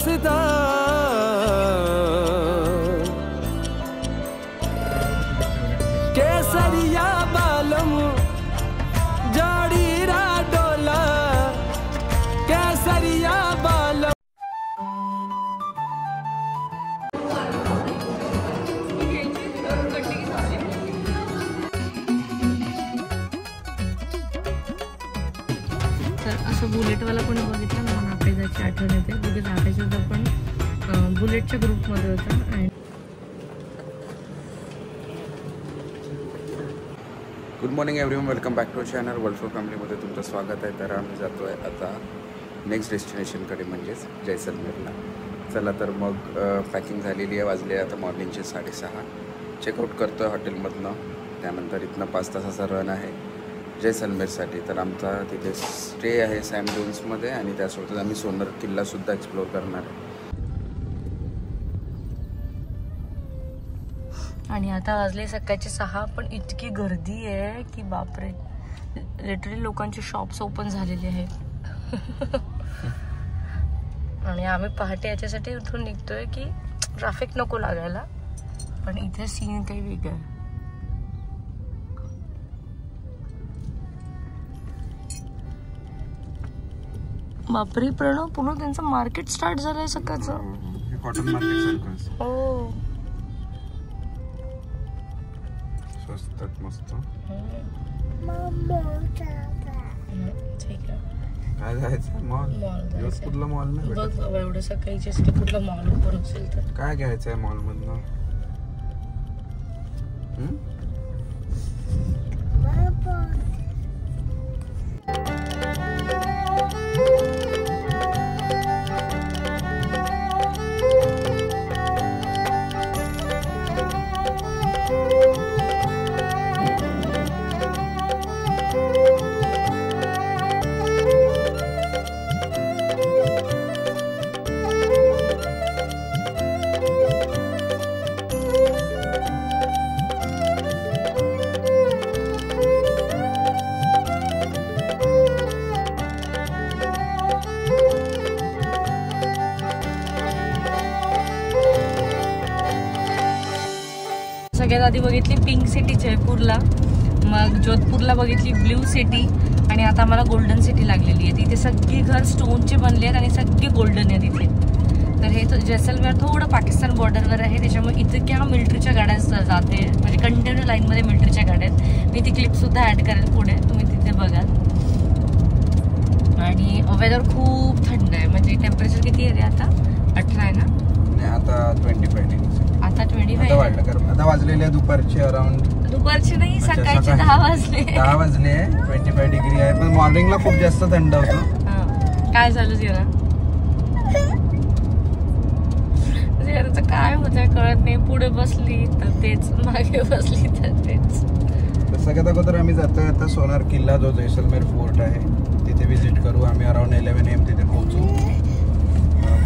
वास्ता केसरिया बालम जाडीरा डोला केसरिया बालम। तर असं बुलेटवाला कोणी बघितलं ना मला आपल्या जायची आठवण येते. तिथे जागायचं होतं पण बुलेटच्या ग्रुपमध्ये होता. आणि good morning everyone, welcome back to channel world for फॅमिलीमध्ये तुमचं स्वागत आहे. तर आम्ही जातो आहे आता नेक्स्ट डेस्टिनेशनकडे म्हणजेच जैसलमेरला. चला तर मग पॅकिंग झालेली आहे, वाजले आता मॉर्निंगचे 6:30. चेकआउट करतो आहे हॉटेलमधनं. त्यानंतर इथनं 5 तासाचा रन आहे जैसलमेरसाठी. तर आमचा तिथे स्टे आहे सॅम ड्यून्समध्ये आणि त्यासोबतच आम्ही सोनर किल्लासुद्धा एक्सप्लोअर करणार आहे. आणि आता वाजले सकाळचे 6 पण इतकी गर्दी आहे की बापरे, लिटरली लोकांचे शॉप्स ओपन झालेले आहेत. आणि आम्ही पहाटे याच्यासाठी उठून निघतोय की ट्रॅफिक नको लागायला, पण इथे सीन काही वेगळं आहे. बापरे प्रणव, पूर्ण त्यांचं मार्केट स्टार्ट झालंय सकाळचं. Cotton market circles. हो स्वस्त मस्त. ठीक आहे. काय जायचं मॉल? कुठला मॉल नाही बघ बाबा, एवढं सकाळीच कुठलं मॉल ओपन असेल तर काय घ्यायचं आहे मॉलमधनं? सगळ्यात आधी बघितली पिंक सिटी जयपूरला, मग जोधपूरला बघितली ब्ल्यू सिटी आणि आता आम्हाला गोल्डन सिटी लागलेली आहे. तिथे सगळी घर स्टोनचे बनले आहेत आणि सगळे गोल्डन आहे तिथे. तर हे जैसलमेर थोडं पाकिस्तान बॉर्डरवर आहे, त्याच्यामुळे इतक्या मिलिटरीच्या गाड्या जाते, म्हणजे कंटिन्यू लाईनमध्ये मिलिटरीच्या गाड्या आहेत. मी ती क्लिपसुद्धा ॲड करेल पुढे, तुम्ही तिथे बघाल. आणि वेदर खूप थंड आहे, म्हणजे टेम्परेचर किती आहे रे आता? 18 आहे ना? आता 25 डिग्री. आता 25 वाढलं कारण आता वाजलेले दुपारचे अराउंड, दुपारचे नाही सकाळचे 10 वाजले. 10 वाजले 25 डिग्री आहे, पण मॉर्निंगला खूप जास्त थंड होतं. काय झालं जिराचं काय होतंय कळत नाही. पुढे बसली तर तेच, मागे बसली तर तेच. सगळ्यात अगोदर आम्ही जातोय आता सोनार किल्ला, जो जैसलमेर फोर्ट आहे तिथे व्हिजिट करू. आम्ही अराउंड 11 AM तिथे पोहोचू,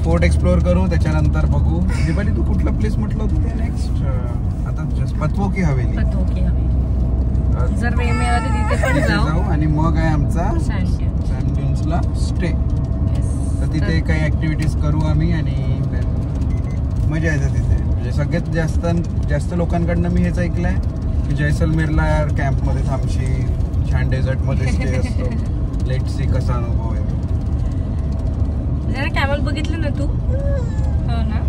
फोर्ट एक्सप्लोअर करू. त्याच्यानंतर बघू दीपाली तू कुठला प्लेस म्हटलं होतं ते नेक्स्ट? आता पतवोकी हवेली. जर वेळ मिळाला तर तिथे पण जाऊ. आणि मग आहे आमचा सॅम ड्यून्सला स्टे. तर तिथे काही ऍक्टिव्हिटीज करू आम्ही आणि मजा येते तिथे. म्हणजे सगळ्यात जास्त लोकांकडनं मी हेच ऐकलंय की जैसलमेरला कॅम्पमध्ये थांबशील, छान डेझर्टमध्ये स्टे असतो. लेट्स सी कसा अनुभव आहे. जरा कॅमल बघितलं ना तू? हो ना.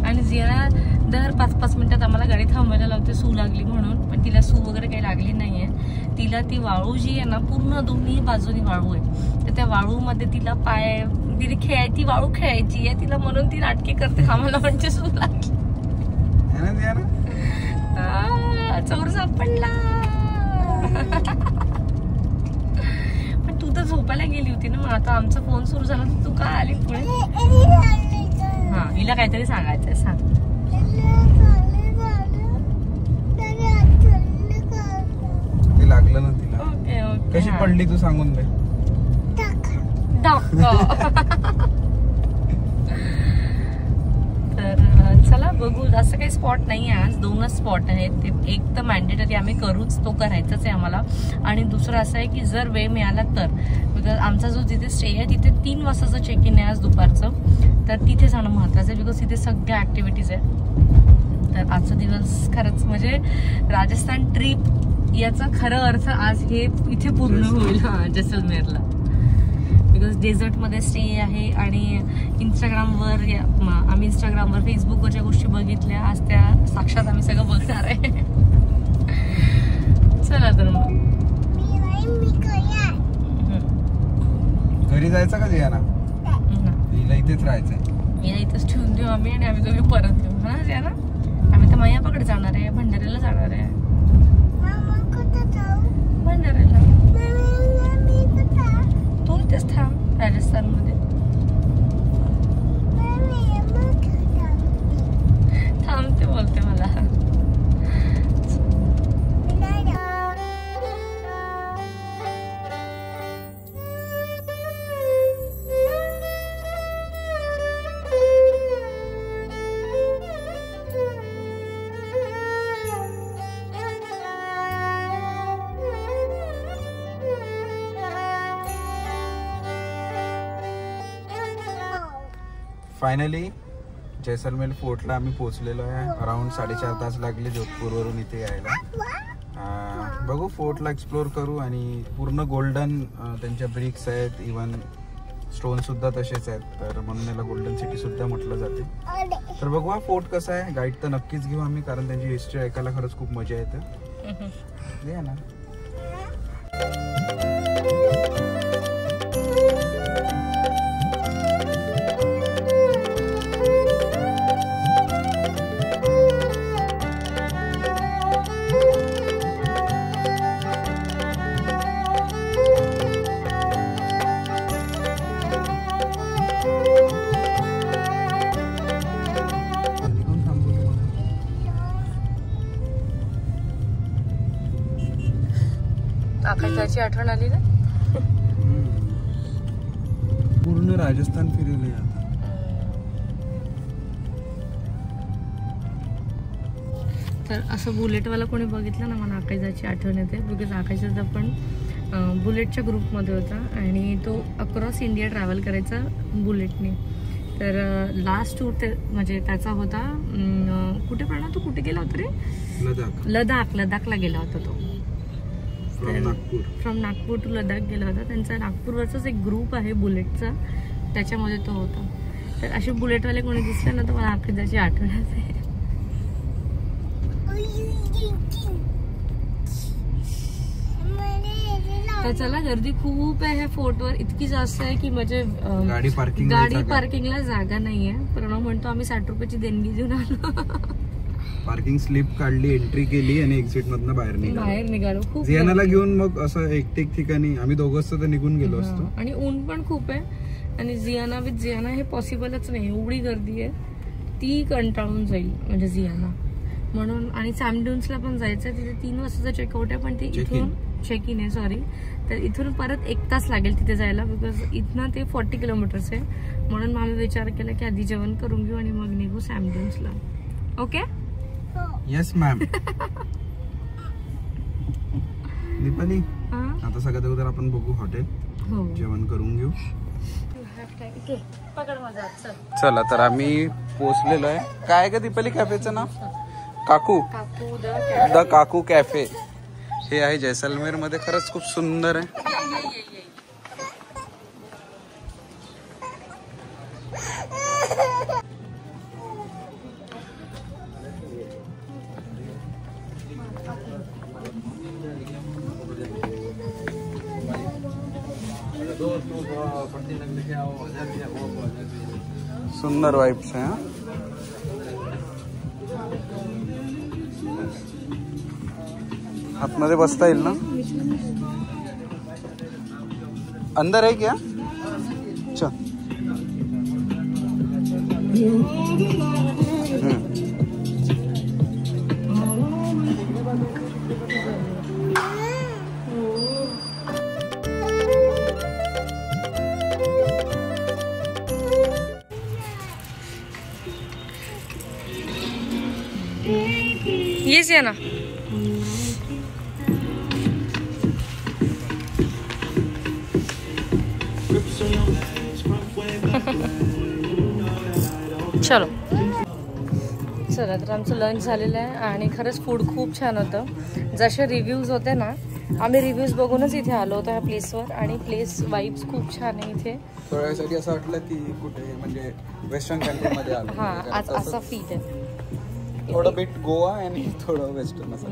आणि जिरा दर 5-5 मिनिटात आम्हाला गाडी थांबायला लावते सू लागली म्हणून, पण तिला सू वगैरे काही लागली नाहीये. तिला ती वाळू जी आहे ना, पूर्ण दोन्ही बाजूनी वाळू आहे, तर त्या वाळूमध्ये तिला ती वाळू खेळायची आहे तिला, म्हणून ती नाटके करते आम्हाला म्हणजे सू लागली. चोर सापडला. पण तू तर झोपायला गेली होती ना, मग आता आमचा फोन सुरू झाला तर तू काय आली पुढे? हा, हिला काहीतरी सांगायचंय, सांग. ते लागलं ना तिला. Okay okay. कशी पडली तू सांगून दे. तर चला बघू. असं काही स्पॉट नाही आहे आज, 2च स्पॉट आहेत. एक तर मॅन्डेटरी आम्ही करूच, तो करायचाच आहे आम्हाला. आणि दुसरं असं आहे की जर वेळ मिळाला तर, बिकॉज आमचा जो जिथे स्टे आहे तिथे 3 वाजताचं चेक इन आहे आज दुपारचं. तर तिथे जाणं महत्त्वाचं आहे, बिकॉज तिथे सगळ्या ॲक्टिव्हिटीज आहे. तर आजचा दिवस खरंच म्हणजे राजस्थान ट्रिप याचा खरं अर्थ आज हे इथे पूर्ण होईल. जैसलमेरला, बिकॉज डेझर्टमध्ये स्टे आहे आणि इंस्टाग्रामवर आम्ही इंस्टाग्रामवर फेसबुकवरच्या गोष्टी बघितल्या, आज त्या साक्षात आम्ही सगळं बघणार आहे. चला तर मग घरी जायचं का जियाना? हिला इथेच राहायचंय. हिला इथेच ठेवून देऊ आम्ही आणि आम्ही दोघे परत येऊ. हा जियाना, आम्ही तर मैयापाकडे जाणार आहे, भंडाऱ्याला जाणार आहे. भंडाऱ्याला तू इथेच थांब राजस्थानमध्ये. थांबते बोलते मला. फायनली जैसलमेर फोर्टला आम्ही पोहोचलेलो आहे. अराउंड 4.5 तास लागले जोधपूरवरून इथे यायला. बघू, फोर्टला एक्सप्लोर करू आणि पूर्ण गोल्डन त्यांच्या ब्रिक्स आहेत, इवन स्टोन सुद्धा तसेच आहेत, तर म्हणून याला गोल्डन सिटी सुद्धा म्हटलं जाते. तर बघू हा फोर्ट कसा आहे. गाईड तर नक्कीच घेऊ आम्ही, कारण त्यांची हिस्ट्री ऐकायला खरंच खूप मजा येते. ये ना. आकाशाची आठवण आली ना. पूर्ण राजस्थान फिरले आता. तर असं बुलेटवाला कोणी बघितलं ना, मला आकाशाची आठवण येते, बिकॉज आकाशाचा पण बुलेटच्या ग्रुपमध्ये होता आणि तो अक्रॉस इंडिया ट्रॅव्हल करायचा बुलेटने. तर लास्ट टूर ते म्हणजे त्याचा होता कुठे पडला तो, कुठे गेला होता रे? लडाखला गेला होता तो. फ्रॉम नागपूर टू लडाख गेला होता. त्यांचा नागपूरवरचाच एक ग्रुप आहे बुलेटचा, त्याच्यामध्ये तो होता. तर असे बुलेटवाले कोणी दिसले ना तर मला आकाशाची आठवण येते. तर चला, गर्दी खूप आहे ह्या फोर्टवर, इतकी जास्त आहे की म्हणजे गाडी पार्किंगला जागा नाहीये. प्रणव म्हणतो आम्ही 60 रुपयाची देणगी देऊन आलो. पार्किंग स्लिप काढली, एंट्री केली आणि एक्झिट मधनं बाहेर निघालो. खूप जियानाला घेऊन मग असं एकटेक ठिकाणी आम्ही दोघं असतो तर निघून गेलो असतो. आणि ऊन पण खूप आहे आणि जियाना विथ जियाना हे पॉसिबलच नाही, एवढी गर्दी आहे, ती कंटाळून जाईल म्हणजे जियाना म्हणून. आणि सॅमड्यून्सला पण जायचं, तिथे 3 वाजताचा चेकआउट आहे, पण ते इथून चेक इन आहे सॉरी, तर इथून परत 1 तास लागेल तिथे जायला, बिकॉज इथनं ते 40 किलोमीटर्स आहे. म्हणून आम्ही विचार केला की आधी जेवण करून घेऊ आणि मग निघू सॅमड्यून्सला. ओके? Yes ma'am. दीपाली, आता सगळ्यात अगोदर आपण बघू हॉटेल, जेवण करून घेऊ. चला, तर आम्ही पोहोचलेलो आहे. काय का दीपाली कॅफेचं नाव? काकू द काकू कॅफे. हे आहे जैसलमेर मध्ये, खरंच खूप सुंदर आहे. सुंदर वाइब्स है. आतमध्ये बसता येईल ना? अंदर है क्या? अच्छा. येस या ना. चलो चला, तर आमचं लंच झालेलं आहे आणि खरंच फूड खूप छान होतं. जसे रिव्ह्यूज होते ना, आम्ही रिव्ह्यूज बघूनच इथे आलो होतो ह्या प्लेसवर आणि प्लेस वाईब्स खूप छान आहे इथे. थोड्यासाठी असं वाटलं की कुठे म्हणजे वेस्टर्न कंट्रीमध्ये आलो. हां, आज असा फील आहे. थोडं बिट गोवा आणि थोडं वेस्टर्न असं.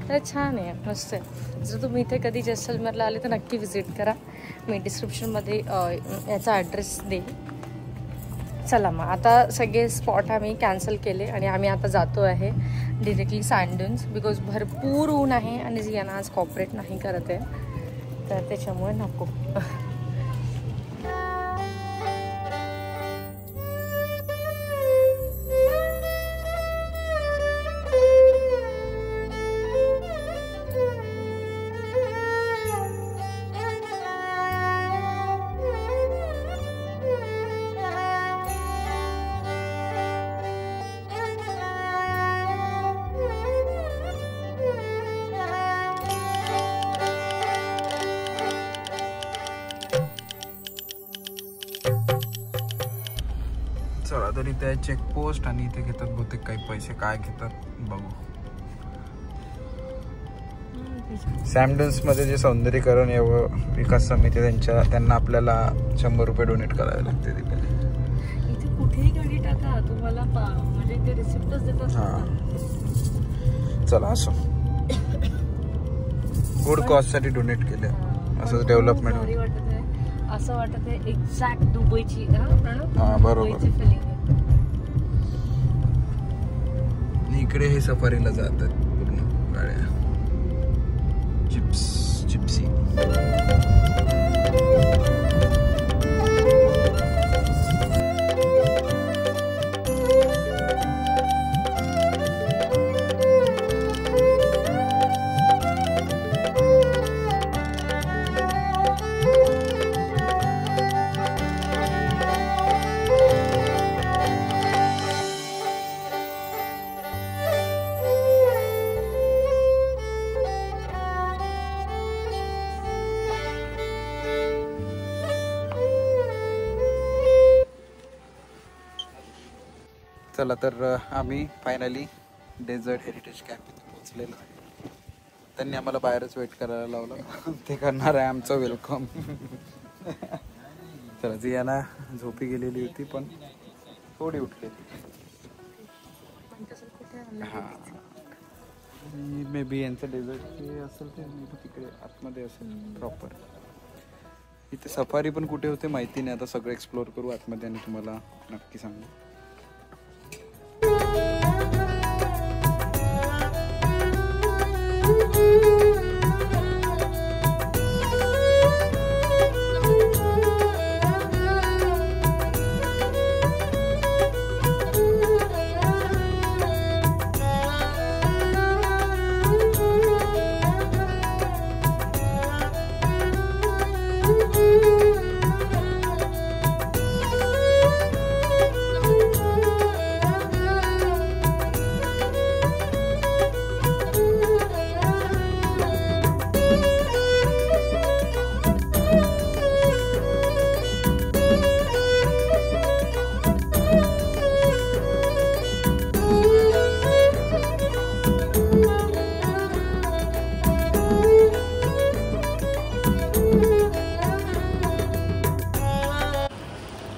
तर छान आहे, मस्त आहे. जर तुम्ही इथे कधी जैसलमेरला आले तर नक्की व्हिजिट करा. मी डिस्क्रिप्शनमध्ये याचा ॲड्रेस देईन. चला मग आता सगळे स्पॉट आम्ही कॅन्सल केले आणि आम्ही आता जातो आहे डिरेक्टली सँड ड्यून्स. बिकॉज भरपूर ऊन आहे आणि जियाना आज कॉपरेट नाही करत आहे, तर त्याच्यामुळे नको. चला, तर इथे आहे चेकपोस्ट आणि इथे घेतात बहुतेक काही पैसे. काय घेतात बघू. सॅमडन्स मध्ये जे सौंदर्यीकरण विकास समिती त्यांना आपल्याला 100 रुपये डोनेट करावे लागते. इथे कुठेही गाडी टाका, तुम्हाला म्हणजे ते रिसिप्टच देतात. हां, चला असं गुड कॉज साठी डोनेट केले. असं डेव्हलपमेंट वाटत आहे. असं वाटत आहे एक्झॅक्ट दुबईची. बरोबर. इकडे हे सफारीला जातात पूर्ण गाड्या. जिप्सी. चला, तर आम्ही फायनली डेझर्ट हेरिटेज कॅफेत पोहोचलेलो आहे. त्यांनी आम्हाला बाहेरच वेट करायला लावलं. ते करणार आहे आमचं वेलकम. चला, जियाना झोपी गेलेली होती पण थोडी उठलेली. हां, मे बी यांचं डेझर्ट जे असेल ते तिकडे आतमध्ये असेल प्रॉपर. इथे सफारी पण कुठे होते माहिती नाही. आता सगळं एक्सप्लोअर करू आतमध्ये आणि तुम्हाला नक्की सांगू.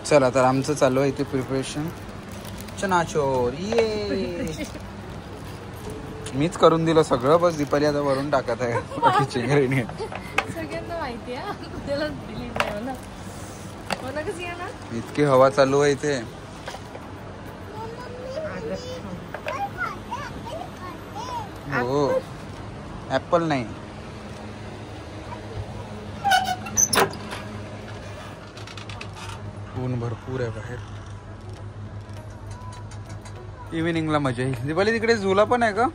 चला, तर आमचं चालू आहे इथे प्रिपरेशन. चनाचोर ये मीच करून दिलं सगळं. बस दीपाली आता वरून टाकत आहे बाकीची घरी. सगळ्यांना माहिती आहे, त्याला दिली नाही ना. इतकी हवा चालू आहे इथे. हो, ऍपल नाही. ऊन भरपूर आहे बाहेर. इव्हिनिंगला मजा येईल. दिवाळी तिकडे झुला पण आहे का?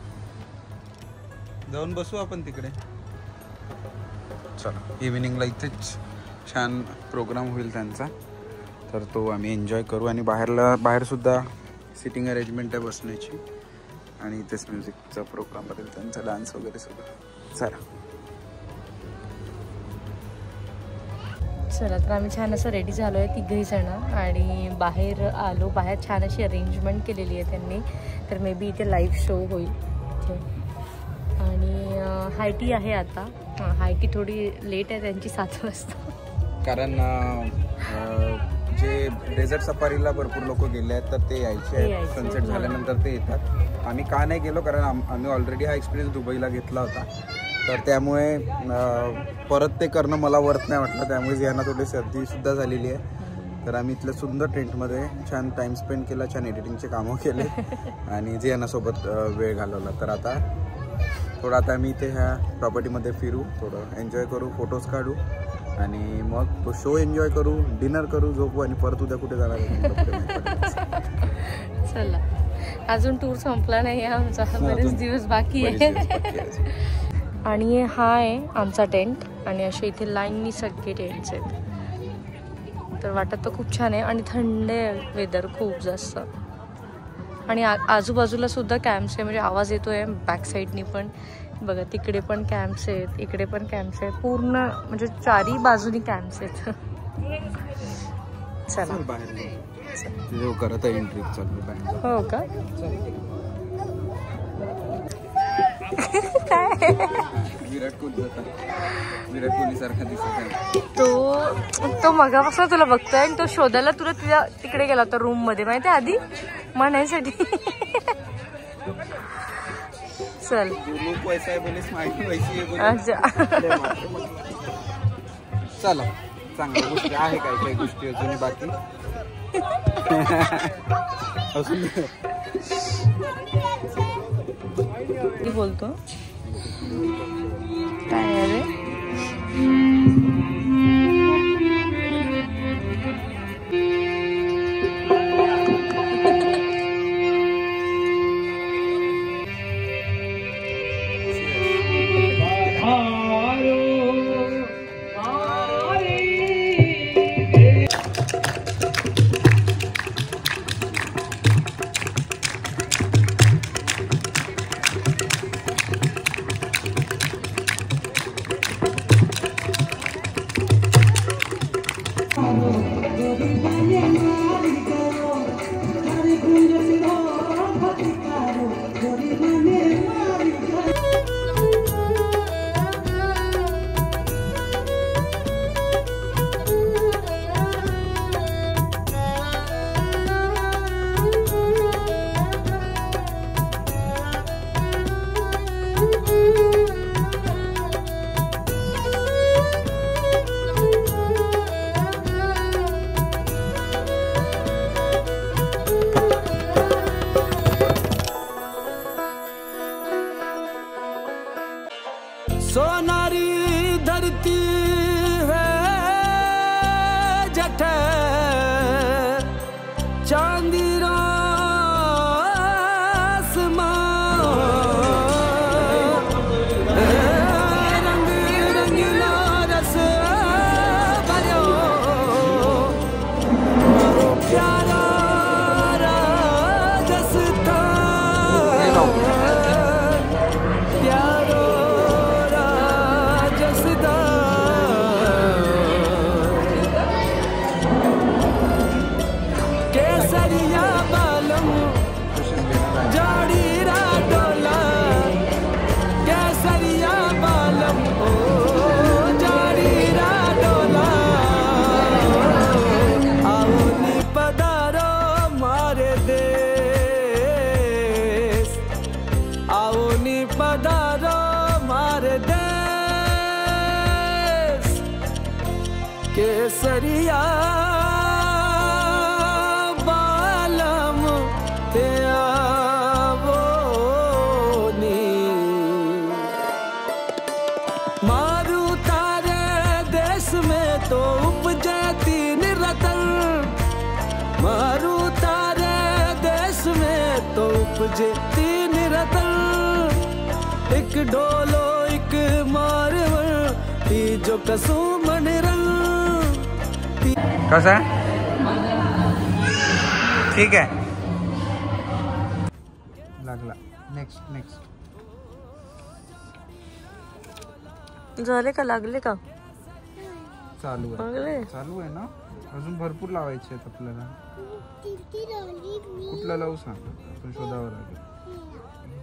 जाऊन बसू आपण तिकडे. चला, इव्हिनिंगला इथेच छान प्रोग्राम होईल त्यांचा, तर तो आम्ही एन्जॉय करू. आणि बाहेर सुद्धा सिटिंग अरेंजमेंट आहे बसण्याची आणि इथेच म्युझिकचा प्रोग्राम असेल त्यांचा, डान्स वगैरे सगळं. चला चला तर आम्ही छान असं रेडी झालो आहे तिघही जण आणि बाहेर आलो. बाहेर छान अशी अरेंजमेंट केलेली आहे त्यांनी, तर मे बी इथे लाईव्ह शो होईल इथे. आणि हायटी आहे आता. हायटी थोडी लेट आहे त्यांची 7 वाजता, कारण जे डेझर्ट सफारीला भरपूर लोक गेले आहेत तर ते यायचे आहेत. सनसेट झाल्यानंतर ते येतात. आम्ही का नाही गेलो, कारण आम्ही ऑलरेडी हा एक्सपिरियन्स दुबईला घेतला होता, तर त्यामुळे परत ते करणं मला वर्थ नाही वाटलं. त्यामुळे यांना थोडी सर्दीसुद्धा झालेली आहे. तर आम्ही इथल्या सुंदर टेंटमध्ये छान टाईम स्पेंड केला, छान एडिटिंगचे कामं केले आणि जियानासोबत वेळ घालवला. तर आता आम्ही इथे ह्या प्रॉपर्टीमध्ये फिरू, थोडं एन्जॉय करू, फोटोज काढू आणि मग तो शो एन्जॉय करू, डिनर करू, झोपू आणि परत उद्या कुठे जाणार चला. अजून टूर संपला नाही आमचा, बरेच दिवस बाकी आहे. आणि हा आहे आमचा टेंट आणि असे इथे लाईननी सगळे टेंट्स आहेत. तर वाटत तर खूप छान आहे आणि थंड आहे वेदर खूप जास्त. आणि आजूबाजूला सुद्धा कॅम्प्स आहे, म्हणजे आवाज येतोय बॅक साईडनी पण. बघा तिकडे पण कॅम्प्स आहेत, इकडे पण कॅम्प्स आहेत, पूर्ण म्हणजे 4ही बाजूनी कॅम्प्स आहेत. चला करत आहे एंट्री. हो का? विराट कोहली सारखा दिसत तो मगापासून तुला बघतोय आणि तो शोधायला तुला तिकडे गेला होता रूम मध्ये, माहिती आहे, आधी म्हणायसाठी. चल चला, चांगल्या गोष्टी आहे, काही गोष्टी अजून बाकी बोलतो काय रे. सोनारी धरती है जठ चांदी रंग रंगीला रस भरो प्यारा राजस्थान प्यारो केसरिया बालम जाड़ी राडोला केसरिया बालम ओ जाड़ी राडोला आओ नी पधारो मारे देश आओ नी पधारो मारे देश केसरिया मारू तारे देश में तो उपजती निरतन मारू तारे देश में तो उपजती निरतन एक ढोलो एक मारवर जो कसू मन रंग कसा ठीक आहे लागला. नेक्स्ट झाले का, लागले का? चालू बघले. आहे, चालू आहे ना. अजून भरपूर लावायचे आहेत आपल्याला. कुठला लावू सांग, आपण शोधावं लागेल.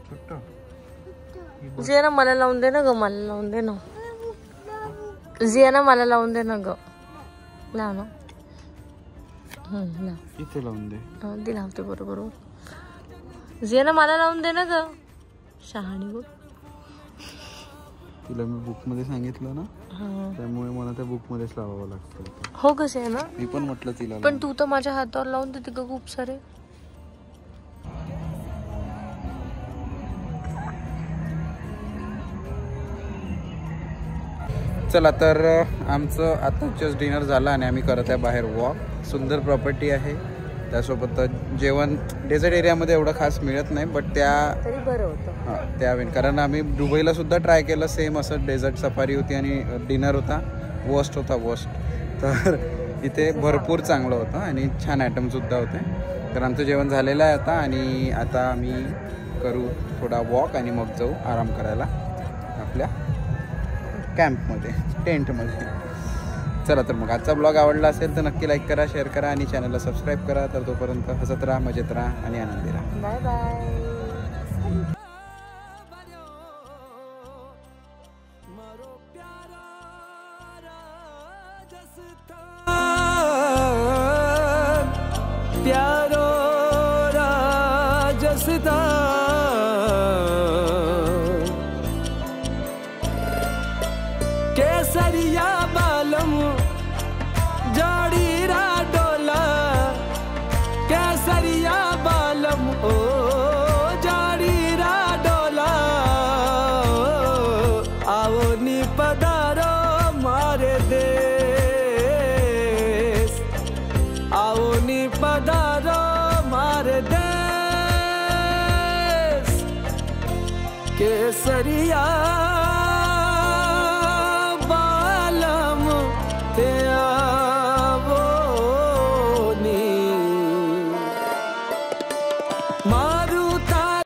छोटं जियाना मला लावून दे ना ग, मला लावून दे ना. जियाना मला लावून दे ना ग. लाव ना. लाव. इथे लावून दे. ती लावते बरोबर. जियाना मला लावून दे ना ग. शहाणी बघ. तिला मी बुक मध्ये सांगितलं ना, त्यामुळे मला त्या बुक मध्येच लावावं लागतं. हो कसे आहे ना. मी पण म्हटलं तिला. पण तू तर माझ्या हातावर लावून देते ग खूप सारे. चला तर आमचं आताच डिनर झालं आणि आम्ही करत आहे बाहेर वॉक. सुंदर प्रॉपर्टी आहे, त्यासोबत जेवण डेझर्ट एरियामध्ये एवढं खास मिळत नाही, बट तरी बरं होतं. हां त्यावेळी, कारण आम्ही दुबईला सुद्धा ट्राय केलं सेम असं. डेझर्ट सफारी होती आणि डिनर होता, वर्स्ट होता वर्स्ट. तर इथे भरपूर चांगलं होतं आणि छान आयटमसुद्धा होते. तर आमचं जेवण झालेलं आहे आता आणि आता आम्ही करू थोडा वॉक आणि मग जाऊ आराम करायला आपल्या कॅम्पमध्ये, टेंटमध्ये. चला तर मग आजचा ब्लॉग आवडला असेल तर नक्की लाईक करा, शेअर करा आणि चॅनलला सबस्क्राईब करा. तर तोपर्यंत हसत राहा, मजेत राहा आणि आनंदी राहा. Bye bye. प्यारो राजस्थान केसरिया बालम जोड़ीरा डोला, केसरिया बालम ओ जोड़ीरा डोला. आओ नी पधारो मारे देश, आओ नी पधारो मारे देश. केसरिया